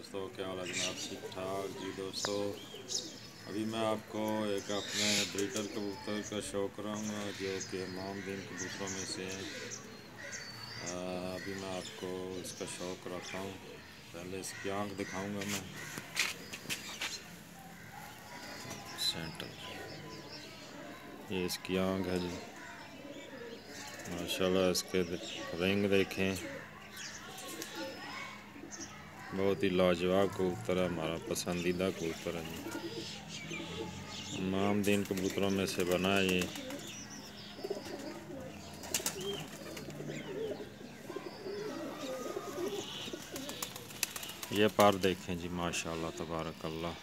दोस्तों, क्या हाल है जनाब? ठीक ठाक जी दोस्तों। अभी मैं आपको एक अपने ब्रीडर कबूतर का शो कराऊंगा जो कि मामदीन कबूतरों में से है। अभी मैं आपको इसका शो कराता हूँ। पहले इसकी आँख दिखाऊंगा मैं। सेंटर, ये इसकी आँख है जी। माशाल्लाह इसके रिंग देखें, बहुत ही लाजवाब कबूतर है, हमारा पसंदीदा कबूतर है जी। मामदीन कबूतरों में से बना है ये। ये पार देखें जी, माशाल्लाह तबारकल्लाह,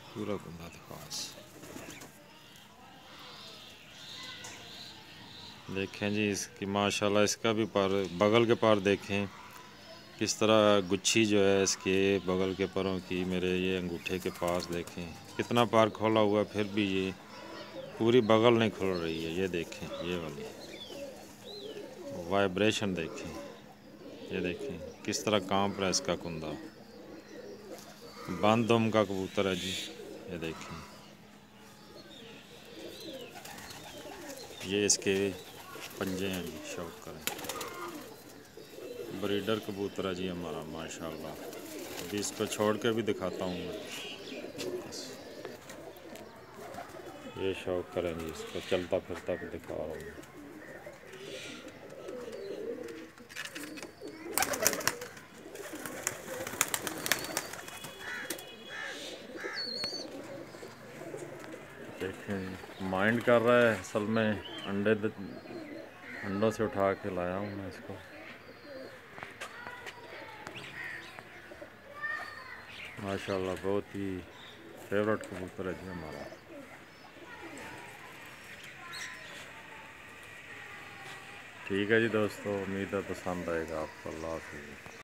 पूरा कुंदा खास। देखें जी इसकी माशाल्लाह, इसका भी पार, बगल के पार देखें किस तरह गुच्छी जो है इसके बगल के परों की, मेरे ये अंगूठे के पास देखें कितना पार खोला हुआ, फिर भी ये पूरी बगल नहीं खुल रही है। ये देखें, ये वाली वाइब्रेशन देखें, ये देखें किस तरह कांप रहा है इसका कुंदा। बंद दम का कबूतर है जी। ये देखें, ये इसके पंजे हैं जी, शौक करें। ब्रीडर कबूतर है जी हमारा माशाल्लाह। अभी इसको छोड़ के भी दिखाता हूँ मैं। ये शौक करें जी, इसको चलता फिरता भी दिखा रहा हूँ। देखें माइंड कर रहा है असल में। अंडों से उठा के लाया हूँ मैं इसको। माशाल्लाह बहुत ही फेवरेट कबूतर है जी हमारा। ठीक है जी दोस्तों, उम्मीद है पसंद आएगा आपको। अल्लाह हाफ़िज़।